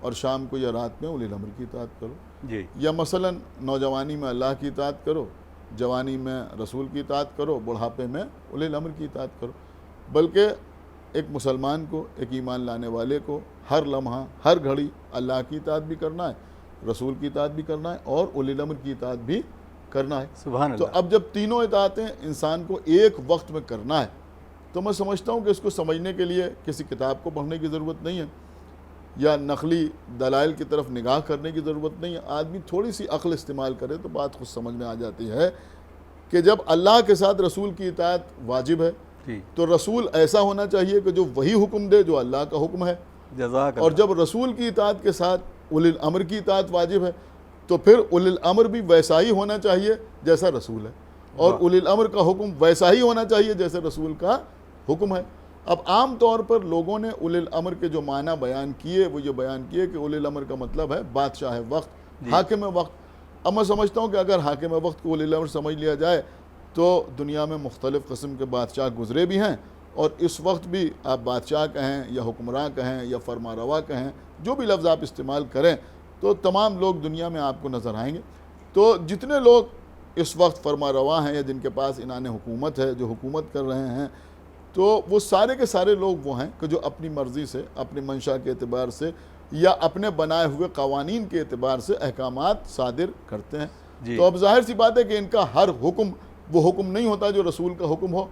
اور شام کو یا رات میں اولی الامر کی اطاعت کرو. جی یا مثلا نوجوانی میں اللہ کی اطاعت کرو، جوانی میں رسول کی اطاعت کرو، بڑھاپے میں اولی الامر کی اطاعت کرو. بلکہ ایک مسلمان کو، ایک ایمان لانے والے کو ہر لمحہ ہر گھڑی اللہ کی اطاعت بھی کرنا ہے، رسول کی اطاعت بھی کرنا ہے اور اولی الامر کی اطاعت بھی کرنا ہے. سبحان تو اللہ. اب جب تینوں اطاعتیں انسان کو ایک وقت میں کرنا ہے تو میں سمجھتا ہوں کہ اس کو سمجھنے کے لیے کسی کتاب کو پڑھنے کی ضرورت نہیں ہے یا نقلی دلائل کی طرف نگاہ کرنے کی ضرورت نہیں ہے. آدمی تھوڑی سی عقل استعمال کرے تو بات خود سمجھ میں آ جاتی ہے کہ جب اللہ کے ساتھ رسول کی اطاعت واجب ہے جی تو رسول ایسا ہونا چاہیے کہ جو وہی حکم دے جو اللہ کا حکم ہے، جزاک اور اللہ. جب رسول کی اطاعت کے ساتھ اولی الامر کی اطاعت واجب ہے تو پھر اولی الامر بھی ویسا ہی ہونا چاہیے جیسا رسول ہے، اور اولی الامر کا حکم ویسا ہی ہونا چاہیے جیسے رسول کا حکم ہے. اب عام طور پر لوگوں نے اولی الامر کے جو معنی بیان کیے وہ یہ بیان کیے کہ اولی الامر کا مطلب ہے بادشاہ وقت، حاکم وقت. اب میں سمجھتا ہوں کہ اگر حاکم وقت کو اولی الامر سمجھ لیا جائے تو دنیا میں مختلف قسم کے بادشاہ گزرے بھی ہیں، اور اس وقت بھی آپ بادشاہ کہیں یا حکمراں کہیں یا فرما روا کہیں، جو بھی لفظ آپ استعمال کریں تو تمام لوگ دنیا میں آپ کو نظر آئیں گے. تو جتنے لوگ اس وقت فرما روا ہیں یا جن کے پاس عنان حکومت ہے، جو حکومت کر رہے ہیں، تو وہ سارے کے سارے لوگ وہ ہیں کہ جو اپنی مرضی سے، اپنی منشا کے اعتبار سے یا اپنے بنائے ہوئے قوانین کے اعتبار سے احکامات صادر کرتے ہیں. تو اب ظاہر سی بات ہے کہ ان کا ہر حکم وہ حکم نہیں ہوتا جو رسول کا حکم ہو،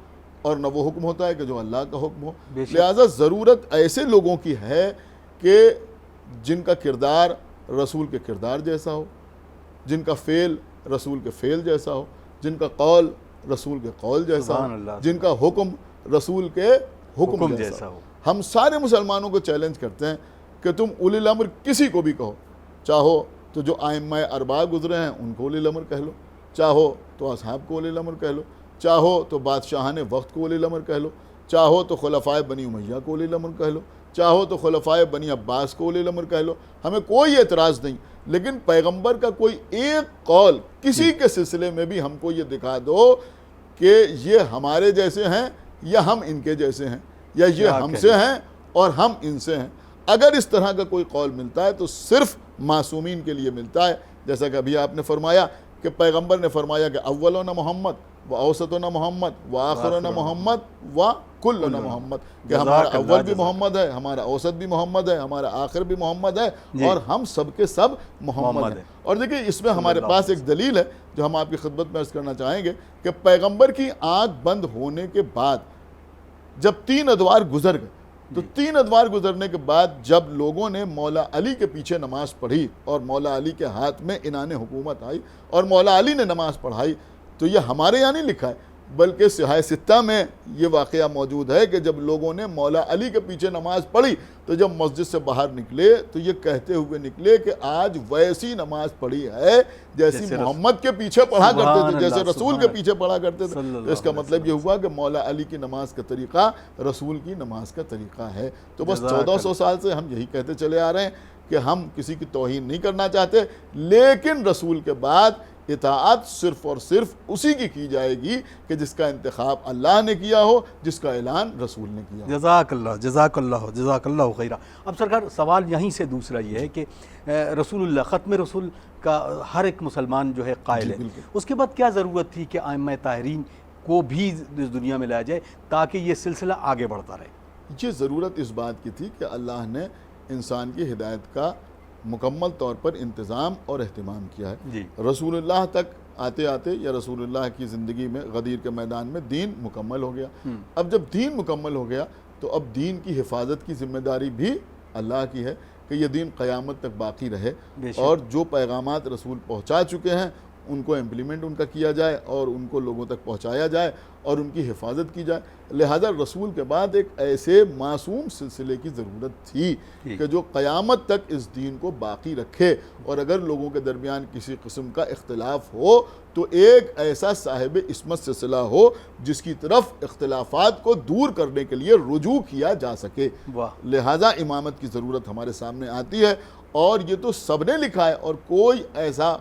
اور نہ وہ حکم ہوتا ہے کہ جو اللہ کا حکم ہو. لہٰذا ضرورت ایسے لوگوں کی ہے کہ جن کا کردار رسول کے کردار جیسا ہو، جن کا فعل رسول کے فعل جیسا ہو، جن کا قول رسول کے قول جیسا ہو، جن کا حکم رسول کے حکم جیسا ہو. ہم سارے مسلمانوں کو چیلنج کرتے ہیں کہ تم اولی الامر کسی کو بھی کہو، چاہو تو جو ائمہ اربعہ گزرے ہیں ان کو اولی الامر کہہ لو، چاہو تو اصحاب کو اولی الامر کہہ لو، چاہو تو بادشاہان وقت کو اولی الامر کہہ لو، چاہو تو خلفائے بنی امیہ کو اولی الامر کہہ لو، چاہو تو خلفائے بنی عباس کو اولی الامر کہہ لو. ہمیں کوئی اعتراض نہیں، لیکن پیغمبر کا کوئی ایک قول کسی کے سلسلے میں بھی ہم کو یہ دکھا دو کہ یہ ہمارے جیسے ہیں یا ہم ان کے جیسے ہیں، یا یہ ہم سے ہیں اور ہم ان سے ہیں. اگر اس طرح کا کوئی قول ملتا ہے تو صرف معصومین کے لیے ملتا ہے، جیسا کہ ابھی آپ نے فرمایا کہ پیغمبر نے فرمایا کہ اولنا محمد و اوسطنا محمد و آخرنا محمد و کلنا محمد، کہ ہمارا اول بھی محمد ہے، ہمارا اوسط بھی محمد ہے، ہمارا آخر بھی محمد ہے، اور ہم سب کے سب محمد ہیں. اور دیکھیں اس میں ہمارے پاس ایک دلیل ہے جو ہم آپ کی خدمت میں عرض کرنا چاہیں گے کہ پیغمبر کی آنکھ بند ہونے کے بعد جب 3 ادوار گزر گئے تو 3 ادوار گزرنے کے بعد جب لوگوں نے مولا علی کے پیچھے نماز پڑھی اور مولا علی کے ہاتھ میں عنان حکومت آئی اور مولا علی نے نماز پڑھائی، تو یہ ہمارے یہاں نہیں لکھا ہے بلکہ صحاح ستہ میں یہ واقعہ موجود ہے کہ جب لوگوں نے مولا علی کے پیچھے نماز پڑھی تو جب مسجد سے باہر نکلے تو یہ کہتے ہوئے نکلے کہ آج ویسی نماز پڑھی ہے جیسی محمد کے پیچھے پڑھا کرتے تھے، جیسے رسول کے پیچھے پڑھا کرتے تھے. تو اس کا مطلب یہ ہوا کہ مولا علی کی نماز کا طریقہ رسول کی نماز کا طریقہ ہے. تو بس 1400 سال سے ہم یہی کہتے چلے آ رہے ہیں کہ ہم کسی کی توہین نہیں کرنا چاہتے، لیکن رسول کے بعد اطاعت صرف اور صرف اسی کی جائے گی کہ جس کا انتخاب اللہ نے کیا ہو، جس کا اعلان رسول نے کیا ہو. جزاک اللہ، جزاک اللہ خیرہ. اب سرکار سوال یہیں سے دوسرا یہ ہے کہ رسول اللہ، ختم رسول کا ہر ایک مسلمان جو ہے قائل ہے، اس کے بعد کیا ضرورت تھی کہ ائمہ طاہرین کو بھی اس دنیا میں لایا جائے تاکہ یہ سلسلہ آگے بڑھتا رہے؟ یہ ضرورت اس بات کی تھی کہ اللہ نے انسان کی ہدایت کا مکمل طور پر انتظام اور اہتمام کیا ہے. رسول اللہ تک آتے آتے یا رسول اللہ کی زندگی میں غدیر کے میدان میں دین مکمل ہو گیا. اب جب دین مکمل ہو گیا تو اب دین کی حفاظت کی ذمہ داری بھی اللہ کی ہے کہ یہ دین قیامت تک باقی رہے، اور جو پیغامات رسول پہنچا چکے ہیں ان کو امپلیمنٹ ان کا کیا جائے اور ان کو لوگوں تک پہنچایا جائے اور ان کی حفاظت کی جائے. لہذا رسول کے بعد ایک ایسے معصوم سلسلے کی ضرورت تھی کہ جو قیامت تک اس دین کو باقی رکھے، اور اگر لوگوں کے درمیان کسی قسم کا اختلاف ہو تو ایک ایسا صاحب عصمت سلسلہ ہو جس کی طرف اختلافات کو دور کرنے کے لیے رجوع کیا جا سکے. لہذا امامت کی ضرورت ہمارے سامنے آتی ہے، اور یہ تو سب نے لکھا ہے، اور کوئی ایسا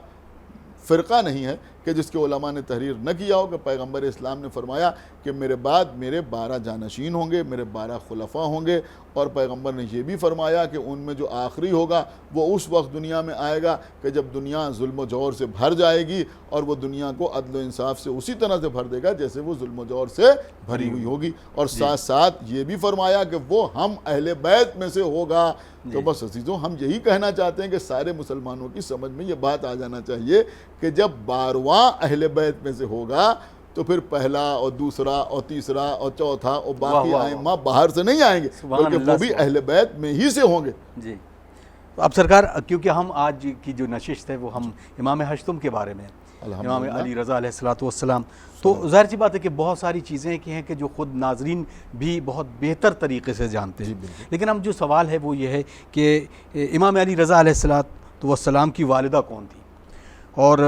فرقہ نہیں ہے کہ جس کے علماء نے تحریر نہ کیا ہو کہ پیغمبر اسلام نے فرمایا کہ میرے بعد میرے 12 جانشین ہوں گے، میرے 12 خلفاء ہوں گے، اور پیغمبر نے یہ بھی فرمایا کہ ان میں جو آخری ہوگا وہ اس وقت دنیا میں آئے گا کہ جب دنیا ظلم و جور سے بھر جائے گی، اور وہ دنیا کو عدل و انصاف سے اسی طرح سے بھر دے گا جیسے وہ ظلم و جور سے بھری ہوئی ہوگی، اور ساتھ ساتھ یہ بھی فرمایا کہ وہ ہم اہل بیت میں سے ہوگا۔ تو بس عزیزوں، ہم یہی کہنا چاہتے ہیں کہ سارے مسلمانوں کی سمجھ میں یہ بات آ جانا چاہیے کہ جب 12واں اہل بیت میں سے ہوگا تو پھر پہلا اور دوسرا اور تیسرا اور چوتھا اور باقی ائمہ باہر سے نہیں آئیں گے، بلکہ وہ بھی اہل بیت میں ہی سے ہوں گے۔ جی، اب سرکار کیونکہ ہم آج کی جو نشست ہے وہ ہم امام ہشتم کے بارے میں، امام علی رضا علیہ السلام، تو ظاہر سی بات ہے کہ بہت ساری چیزیں کی ہیں کہ جو خود ناظرین بھی بہت بہتر طریقے سے جانتے ہیں، لیکن ہم جو سوال ہے وہ یہ ہے کہ امام علی رضا علیہ السلام کی والدہ کون تھی اور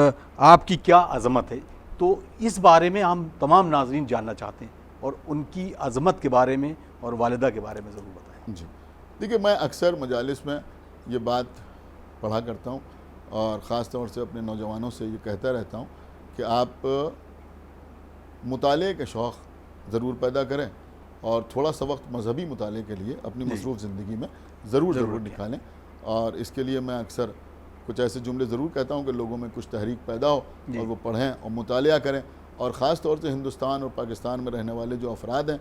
آپ کی کیا عظمت ہے، تو اس بارے میں ہم تمام ناظرین جاننا چاہتے ہیں، اور ان کی عظمت کے بارے میں اور والدہ کے بارے میں ضرور بتائیں۔ جی دیکھیے، میں اکثر مجالس میں یہ بات پڑھا کرتا ہوں اور خاص طور سے اپنے نوجوانوں سے یہ کہتا رہتا ہوں کہ آپ مطالعے کے شوق ضرور پیدا کریں، اور تھوڑا سا وقت مذہبی مطالعے کے لیے اپنی مصروف زندگی میں ضرور نکالیں، اور اس کے لیے میں اکثر کچھ ایسے جملے ضرور کہتا ہوں کہ لوگوں میں کچھ تحریک پیدا ہو اور وہ پڑھیں اور مطالعہ کریں، اور خاص طور سے ہندوستان اور پاکستان میں رہنے والے جو افراد ہیں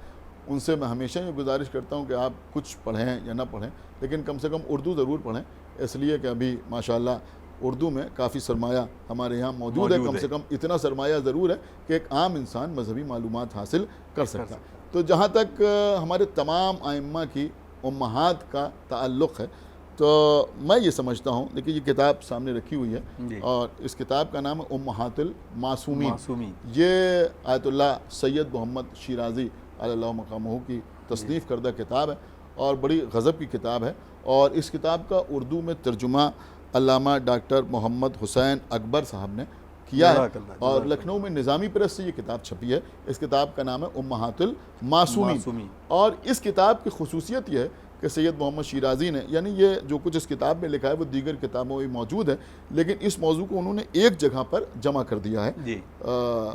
ان سے میں ہمیشہ یہ گزارش کرتا ہوں کہ آپ کچھ پڑھیں یا نہ پڑھیں، لیکن کم سے کم اردو ضرور پڑھیں، اس لیے کہ ابھی ماشاءاللہ اردو میں کافی سرمایہ ہمارے یہاں موجود ہے، کم سے کم اتنا سرمایہ ضرور ہے کہ ایک عام انسان مذہبی معلومات حاصل کر سکتا ہے۔ تو جہاں تک ہمارے تمام ائمہ کی امہات کا تعلق ہے، تو میں یہ سمجھتا ہوں، دیکھیے یہ کتاب سامنے رکھی ہوئی ہے اور اس کتاب کا نام ہے امہات المعصومین، یہ آیت اللہ سید محمد شیرازی علی اللہ مقامہ کی تصنیف کردہ کتاب ہے، اور بڑی غضب کی کتاب ہے، اور اس کتاب کا اردو میں ترجمہ علامہ ڈاکٹر محمد حسین اکبر صاحب نے کیا ہے، اور لکھنؤ میں نظامی پریس سے یہ کتاب چھپی ہے۔ اس کتاب کا نام ہے امہات المعصومین، اور اس کتاب کی خصوصیت یہ ہے کہ سید محمد شیرازی نے، یعنی یہ جو کچھ اس کتاب میں لکھا ہے وہ دیگر کتابوں میں موجود ہے، لیکن اس موضوع کو انہوں نے ایک جگہ پر جمع کر دیا ہے۔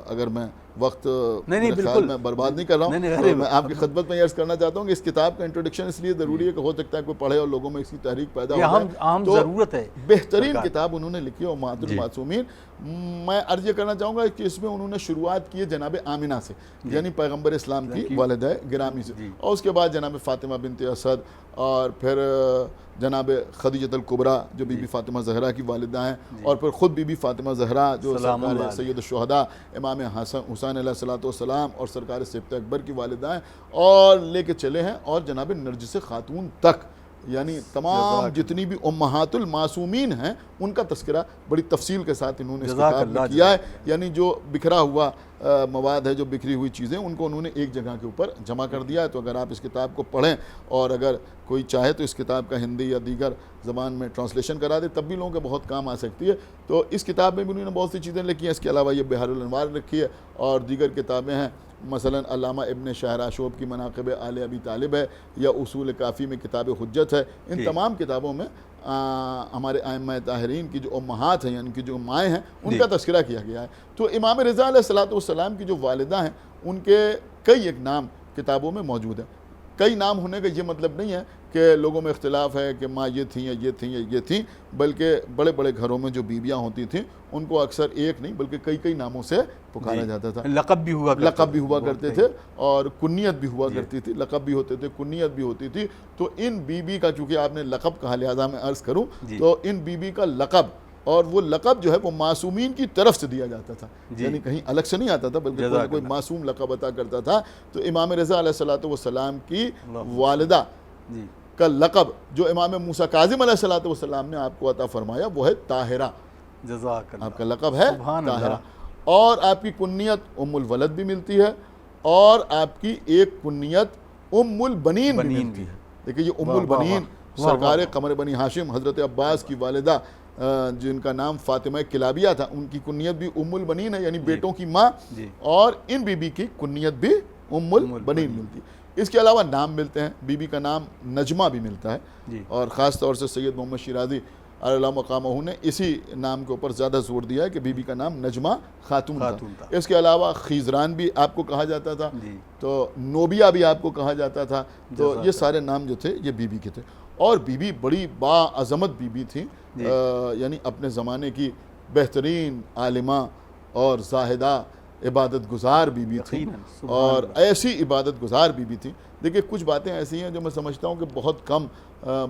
اگر میں وقت خیال میں برباد نہیں کر رہا ہوں تو میں آپ کی خدمت میں عرض کرنا چاہتا ہوں کہ اس کتاب کا انٹروڈکشن اس لیے ضروری ہے کہ ہو سکتا ہے کوئی پڑھے اور لوگوں میں اس کی تحریک پیدا ہو جائے، تو ضرورت ہے۔ بہترین کتاب انہوں نے لکھی ہے امہات المعصومین۔ میں عرض یہ کرنا چاہوں گا کہ اس میں انہوں نے شروعات کی ہے جناب آمنہ سے، یعنی پیغمبر اسلام کی والدہ گرامی سے، اور اس کے بعد جناب فاطمہ بنت اسد، اور پھر جناب خدیجۃ الکبریٰ جو بی بی فاطمہ زہرا کی والدہ ہیں، اور پھر خود بی بی فاطمہ زہرا جو سرکار سید الشہداء امام حسین علیہ السلام اور سرکار سبط اکبر کی والدہ ہیں، اور لے کے چلے ہیں، اور جناب نرجس خاتون تک، یعنی تمام جتنی بھی امہات المعصومین ہیں ان کا تذکرہ بڑی تفصیل کے ساتھ انہوں نے اس کتاب میں کیا ہے، یعنی جو بکھرا ہوا مواد ہے، جو بکھری ہوئی چیزیں، ان کو انہوں نے ایک جگہ کے اوپر جمع کر دیا ہے۔ تو اگر آپ اس کتاب کو پڑھیں، اور اگر کوئی چاہے تو اس کتاب کا ہندی یا دیگر زبان میں ٹرانسلیشن کرا دے، تب بھی لوگوں کے بہت کام آ سکتی ہے۔ تو اس کتاب میں بھی انہوں نے بہت سی چیزیں لکھی ہیں، اس کے علاوہ یہ بحار الانوار رکھی ہے، اور دیگر کتابیں ہیں، مثلا علامہ ابن شہراشوب کی مناقب آل ابی طالب ہے، یا اصول کافی میں کتاب حجت ہے۔ ان تمام کتابوں میں ہمارے ائمہ طاہرین کی جو امہات ہیں، یعنی کہ جو مائیں ہیں، ان کا تذکرہ کیا گیا ہے۔ تو امام رضا علیہ السلام کی جو والدہ ہیں ان کے کئی ایک نام کتابوں میں موجود ہیں۔ کئی نام ہونے کا یہ مطلب نہیں ہے کہ لوگوں میں اختلاف ہے کہ ماں یہ تھیں یا یہ تھیں یا یہ تھیں، بلکہ بڑے بڑے گھروں میں جو بیویاں ہوتی تھیں ان کو اکثر ایک نہیں بلکہ کئی ناموں سے پکارا جاتا تھا۔ لقب بھی ہوا کرتے تھے، اور کنیت بھی ہوا کرتی تھی، لقب بھی ہوتے تھے، کنیت بھی ہوتی تھی۔ تو ان بیوی کا، چونکہ آپ نے لقب کہا لہذا میں عرض کروں، تو ان بیوی کا لقب، اور وہ لقب جو ہے وہ معصومین کی طرف سے دیا جاتا تھا، یعنی کہیں الگ سے نہیں آتا تھا، بلکہ کوئی معصوم لقب عطا کرتا تھا۔ تو امام رضا علیہ السلام کی والدہ کا لقب جو امام موسیٰ کاظم علیہ السلام نے آپ کو عطا فرمایا وہ ہے طاہرہ، آپ کا لقب ہے طاہرہ، اور آپ کی کنیت ام الولد بھی ملتی ہے، اور آپ کی ایک کنیت ام البنین بھی ملتی ہے۔ دیکھیں یہ ام البنین سرکار قمر بنی ہاشم حضرت عباس کی والدہ جن کا نام فاطمہ کلابیہ تھا، ان کی کنیت بھی ام البنین ہے، یعنی بیٹوں کی ماں، اور ان بی بی کی کنیت بھی ام البنین ملتی ہے۔ اس کے علاوہ نام ملتے ہیں، بی بی کا نام نجمہ بھی ملتا ہے، اور خاص طور سے سید محمد شیرازی اعلیٰ مقامہ نے اسی نام کے اوپر زیادہ زور دیا ہے کہ بی بی کا نام نجمہ خاتون تھا۔ اس کے علاوہ خیزران بھی آپ کو کہا جاتا تھا، تو نوبیہ بھی آپ کو کہا جاتا تھا، تو یہ سارے نام جو تھے یہ بی بی کے تھے۔ اور بی بی بڑی باعظمت بی بی تھیں، یعنی اپنے زمانے کی بہترین عالمہ اور زاہدہ عبادت گزار بی بی تھیں، اور ایسی عبادت گزار بی بی تھیں۔ دیکھیے کچھ باتیں ایسی ہیں جو میں سمجھتا ہوں کہ بہت کم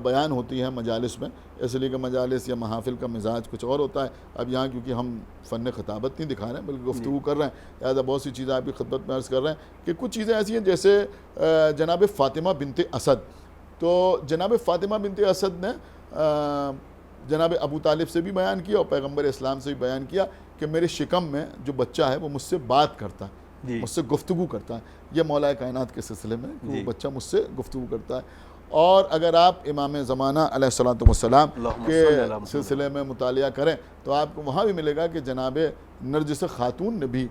بیان ہوتی ہیں مجالس میں، اس لیے کہ مجالس یا محافل کا مزاج کچھ اور ہوتا ہے۔ اب یہاں کیونکہ ہم فن خطابت نہیں دکھا رہے ہیں بلکہ گفتگو کر رہے ہیں، لہٰذا بہت سی چیزیں آپ کی خدمت میں عرض کر رہے ہیں کہ کچھ چیزیں ایسی ہیں جیسے جناب فاطمہ بنت اسد، تو جناب فاطمہ بنت اسد نے جناب ابو طالب سے بھی بیان کیا اور پیغمبر اسلام سے بھی بیان کیا کہ میرے شکم میں جو بچہ ہے وہ مجھ سے بات کرتا ہے، مجھ سے گفتگو کرتا ہے۔ یہ مولا کائنات کے سلسلے میں کہ وہ بچہ مجھ سے گفتگو کرتا ہے۔ اور اگر آپ امام زمانہ علیہ الصلوۃ والسلام کے سلسلے میں مطالعہ کریں تو آپ کو وہاں بھی ملے گا کہ جناب نرجس خاتون نے بھی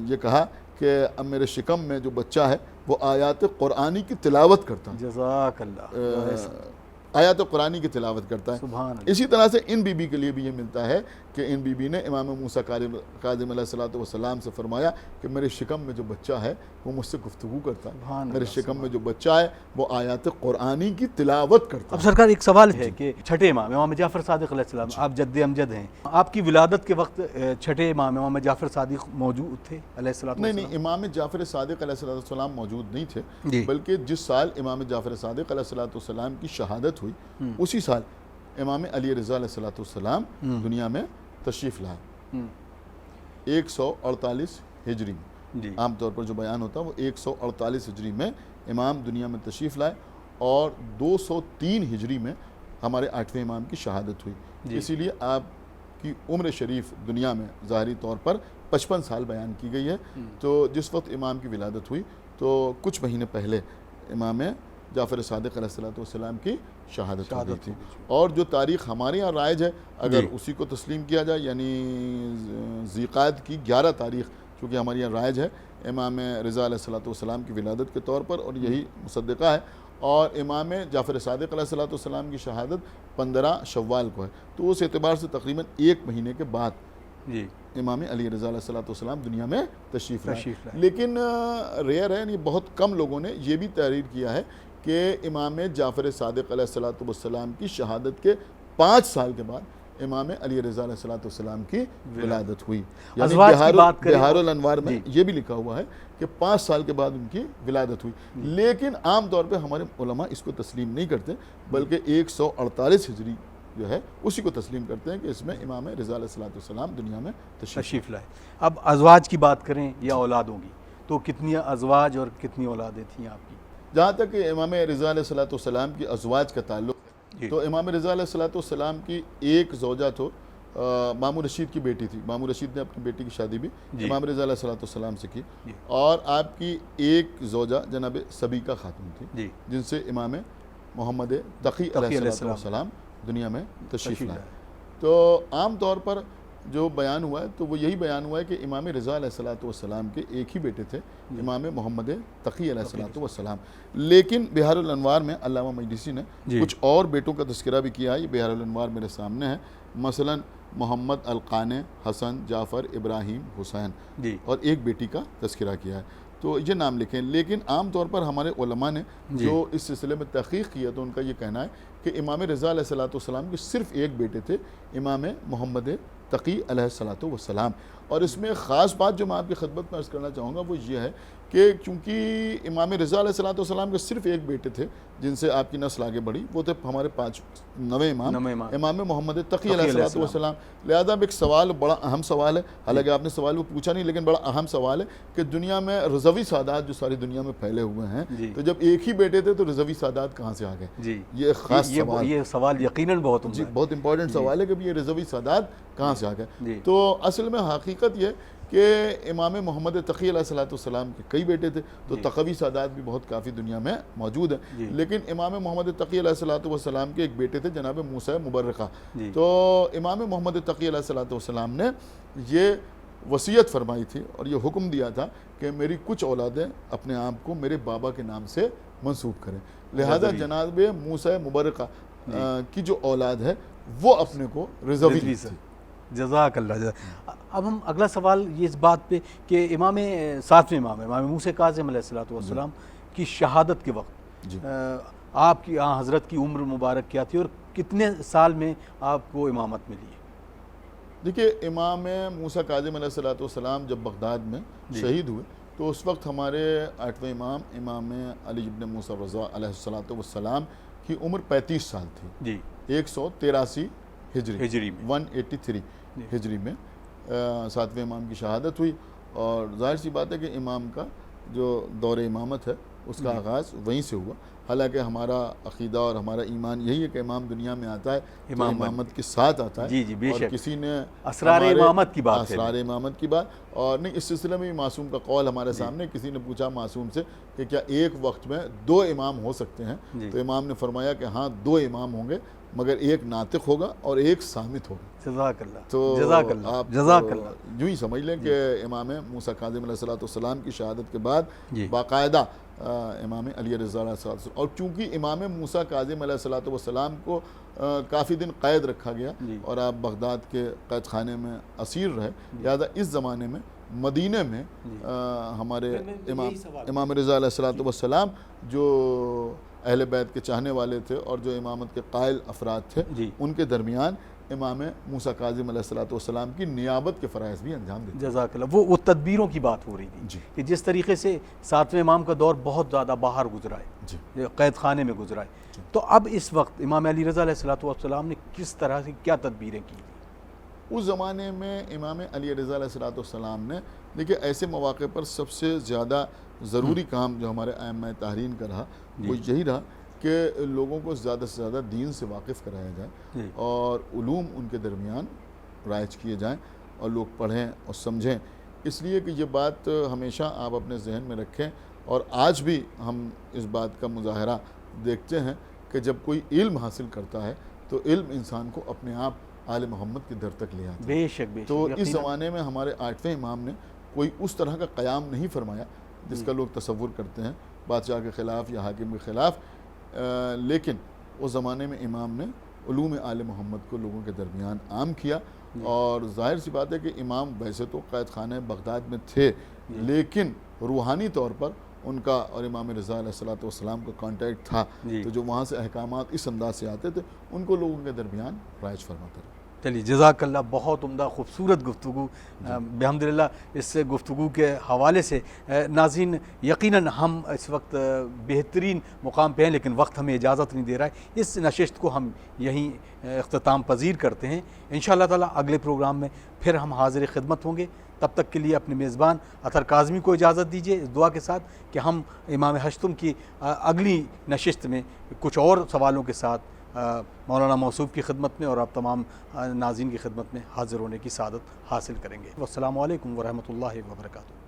یہ کہا کہ اب میرے شکم میں جو بچہ ہے وہ آیات قرآنی کی تلاوت کرتا ہے، جزاک اللہ، آیات قرآنی کی تلاوت کرتا ہے۔ سبحان اللہ۔ اسی طرح سے ان بی بی کے لیے بھی یہ ملتا ہے کہ ان بی بی نے امام موسیٰ کاظم علیہ الصلوۃ والسلام سے فرمایا کہ میرے شکم میں جو بچہ ہے وہ مجھ سے گفتگو کرتا ہے، میرے شکم میں جو بچہ ہے وہ آیات قرآنی کی تلاوت کرتا ہے۔ اب سرکار ایک سوال ہے کہ چھٹے امام امام جعفر صادق علیہ السلام، آپ جد امجد ہیں، آپ کی ولادت کے وقت چھٹے امام امام جعفر صادق موجود تھے علیہ السلام؟ نہیں، امام جعفر صادق علیہ السلام موجود نہیں تھے، بلکہ جس سال امام جعفر صادق علیہ السلام کی شہادت ہوئی اسی سال امام علی رضا علیہ السلام دنیا میں تشریف لائے، 148 ہجری میں۔ عام طور پر جو بیان ہوتا ہے وہ 148 ہجری میں امام دنیا میں تشریف لائے، اور 203 ہجری میں ہمارے 8ویں امام کی شہادت ہوئی۔ اسی لیے آپ کی عمر شریف دنیا میں ظاہری طور پر 55 سال بیان کی گئی ہے۔ تو جس وقت امام کی ولادت ہوئی تو کچھ مہینے پہلے امام جعفر صادق علیہ السلام کی شہادت ہو گئی تھی۔ اور جو تاریخ ہمارے یہاں رائج ہے اگر اسی کو تسلیم کیا جائے، یعنی ذیقعد کی 11 تاریخ چونکہ ہمارے یہاں رائج ہے امام رضا علیہ السلام کی ولادت کے طور پر، اور یہی مصدقہ ہے، اور امام جعفر صادق علیہ السلام کی شہادت 15 شوال کو ہے، تو اس اعتبار سے تقریباً 1 مہینے کے بعد امام علی رضا علیہ السلام دنیا میں تشریف لائے۔ لیکن ریئر ہے، یعنی بہت کم لوگوں نے یہ بھی تحریر کیا ہے کہ امام جعفر صادق علیہ السلام کی شہادت کے 5 سال کے بعد امام علی رضا علیہ السلام کی ولادت ہوئی۔ یعنی بہار الانوار میں یہ بھی لکھا ہوا ہے کہ 5 سال کے بعد ان کی ولادت ہوئی، لیکن عام طور پہ ہمارے علماء اس کو تسلیم نہیں کرتے، بلکہ 148 ہجری جو ہے اسی کو تسلیم کرتے ہیں کہ اس میں امام رضا علیہ السلام دنیا میں تشریف لائے۔ اب ازواج کی بات کریں یا اولادوں کی، تو کتنی ازواج اور کتنی اولادیں تھیں آپ کی؟ جہاں تک امام رضا علیہ السلام کی ازواج کا تعلق ہے تو امام رضا علیہ السلام کی ایک زوجہ تو مامون رشید کی بیٹی تھی، مامون رشید نے اپنی بیٹی کی شادی بھی امام رضا علیہ السلام سے کی، اور آپ کی ایک زوجہ جناب سبیکہ خاتون تھی جن سے امام محمد تقی علیہ السلام دنیا میں تشریف لائے۔ تو عام طور پر جو بیان ہوا ہے تو وہ یہی بیان ہوا ہے کہ امام رضا علیہ السلام کے ایک ہی بیٹے تھے، امام محمد تقی علیہ السلام، لیکن بہار الانوار میں علامہ مجلسی نے کچھ اور بیٹوں کا تذکرہ بھی کیا ہے، یہ بہار الانوار میرے سامنے ہے، مثلا محمد القانع، حسن، جعفر، ابراہیم، حسین، اور ایک بیٹی کا تذکرہ کیا ہے، تو یہ نام لکھیں۔ لیکن عام طور پر ہمارے علماء نے جو اس سلسلے میں تحقیق کیا تو ان کا یہ کہنا ہے کہ امام رضا علیہ السلام کے صرف ایک بیٹے تھے، امام محمد تقی علیہ السلام، اور اس میں خاص بات جو میں آپ کی خدمت میں عرض کرنا چاہوں گا وہ یہ ہے کہ چونکہ امام رضا علیہ السلام کے صرف ایک بیٹے تھے جن سے آپ کی نسل آگے بڑھی، وہ تھے ہمارے 9ویں امام محمد تقی علیہ السلام۔ لہذا ایک سوال بڑا اہم سوال ہے، حالانکہ آپ نے سوال وہ پوچھا نہیں لیکن بڑا اہم سوال ہے کہ دنیا میں رضوی سادات جو ساری دنیا میں پھیلے ہوئے ہیں، تو جب ایک ہی بیٹے تھے تو رضوی سادات کہاں سے آ گئے؟ یہ خاص سوال، یہ سوال یقیناً بہت امپورٹنٹ سوال ہے کہ یہ رضوی سادات کہاں سے آ گئے۔ تو اصل میں حقیقت یہ کہ امام محمد تقی علیہ السلام کے کئی بیٹے تھے، تو تقوی سادات بھی بہت کافی دنیا میں موجود ہیں، لیکن امام محمد تقی علیہ السلام کے ایک بیٹے تھے جناب موسیٰ مبرقہ۔ تو امام محمد تقی علیہ السلام نے یہ وصیت فرمائی تھی اور یہ حکم دیا تھا کہ میری کچھ اولادیں اپنے آپ کو میرے بابا کے نام سے منسوب کریں، لہذا جناب موسیٰ مبرقہ کی جو اولاد ہے وہ اپنے کو رضوی رضوی تھی۔ جزاک اللہ۔ اب ہم اگلا سوال یہ اس بات پہ کہ امام ساتویں امام موسیٰ کاظم علیہ الصلوۃ والسلام کی شہادت کے وقت جی آپ کی حضرت کی عمر مبارک کیا تھی اور کتنے سال میں آپ کو امامت ملی ہے؟ دیکھیے، امام موسیٰ کاظم علیہ الصلوۃ والسلام جب بغداد میں شہید ہوئے تو اس وقت ہمارے 8ویں امام علی ابن موسیٰ رضا علیہ الصلوۃ والسلام کی عمر 35 سال تھی جی 183 ہجری میں 183 ہجری میں 7ویں امام کی شہادت ہوئی، اور ظاہر سی بات ہے کہ امام کا جو دور امامت ہے اس کا آغاز وہیں سے ہوا۔ حالانکہ ہمارا عقیدہ اور ہمارا ایمان یہی ہے کہ امام دنیا میں آتا ہے تو امامت کے ساتھ آتا ہے۔ جی بے اور شک، کسی نے اسرار امامت کی بات ہے، اسرار امامت کی بات، اور نہیں، اس سلسلے میں معصوم کا قول ہمارے سامنے، کسی نے پوچھا معصوم سے کہ کیا ایک وقت میں 2 امام ہو سکتے ہیں؟ تو امام نے فرمایا کہ ہاں 2 امام ہوں گے، مگر ایک ناطق ہوگا اور ایک صامت ہوگا۔ جزاک اللہ، تو جزاک اللہ، آپ جزاک اللہ۔ یوں ہی سمجھ لیں کہ امام موسیٰ کاظم علیہ الصلوۃ والسلام کی شہادت کے بعد باقاعدہ امام علی رضا علیہ السلام، اور چونکہ امام موسیٰ کاظم علیہ الصلوۃ والسلام کو کافی دن قید رکھا گیا اور آپ بغداد کے قید خانے میں اسیر رہے، لہذا اس زمانے میں مدینہ میں ہمارے امام رضا علیہ الصلوۃ والسلام جو اہل بیت کے چاہنے والے تھے اور جو امامت کے قائل افراد تھے، ان کے درمیان امام موسیٰ کاظم علیہ الصلوۃ والسلام کی نیابت کے فرائض بھی انجام دیتے۔ جزاک اللہ۔ وہ تدبیروں کی بات ہو رہی تھی کہ جس طریقے سے 7ویں امام کا دور بہت زیادہ باہر گزرا ہے، قید خانے میں گزرا ہے، تو اب اس وقت امام علی رضا علیہ الصلوۃ والسلام نے کس طرح سے کیا تدبیریں کی تھیں؟ اس زمانے میں امام علی رضا علیہ الصلوۃ والسلام نے، دیکھیں، ایسے مواقع پر سب سے زیادہ ضروری کام جو ہمارے ائمہ تحرین کا رہا وہ یہی رہا کہ لوگوں کو زیادہ سے زیادہ دین سے واقف کرایا جائے اور علوم ان کے درمیان رائج کیے جائیں اور لوگ پڑھیں اور سمجھیں۔ اس لیے کہ یہ بات ہمیشہ آپ اپنے ذہن میں رکھیں، اور آج بھی ہم اس بات کا مظاہرہ دیکھتے ہیں کہ جب کوئی علم حاصل کرتا ہے تو علم انسان کو اپنے آپ آل محمد کے در تک لے آتا ہے۔ بے شک، تو اس زمانے میں ہمارے 8ویں امام نے کوئی اس طرح کا قیام نہیں فرمایا جس کا لوگ تصور کرتے ہیں، بادشاہ کے خلاف یا حاکم کے خلاف، لیکن اس زمانے میں امام نے علوم آل محمد کو لوگوں کے درمیان عام کیا۔ اور ظاہر سی بات ہے کہ امام ویسے تو قید خانہ بغداد میں تھے، لیکن روحانی طور پر ان کا اور امام رضا علیہ الصلوۃ والسلام کا کانٹیکٹ تھا، تو جو وہاں سے احکامات اس انداز سے آتے تھے ان کو لوگوں کے درمیان رائج فرماتے رہے۔ چلیے، جزاک اللہ، بہت عمدہ خوبصورت گفتگو بحمدللہ۔ اس گفتگو کے حوالے سے ناظرین، یقیناً ہم اس وقت بہترین مقام پہ ہیں، لیکن وقت ہمیں اجازت نہیں دے رہا ہے۔ اس نشست کو ہم یہیں اختتام پذیر کرتے ہیں۔ انشاءاللہ تعالیٰ اگلے پروگرام میں پھر ہم حاضر خدمت ہوں گے۔ تب تک کے لیے اپنے میزبان اطہر کاظمی کو اجازت دیجیے، اس دعا کے ساتھ کہ ہم امام ہشتم کی اگلی نشست میں کچھ اور سوالوں کے ساتھ مولانا موصوف کی خدمت میں اور آپ تمام ناظرین کی خدمت میں حاضر ہونے کی سعادت حاصل کریں گے۔ والسلام علیکم ورحمۃ اللہ وبرکاتہ۔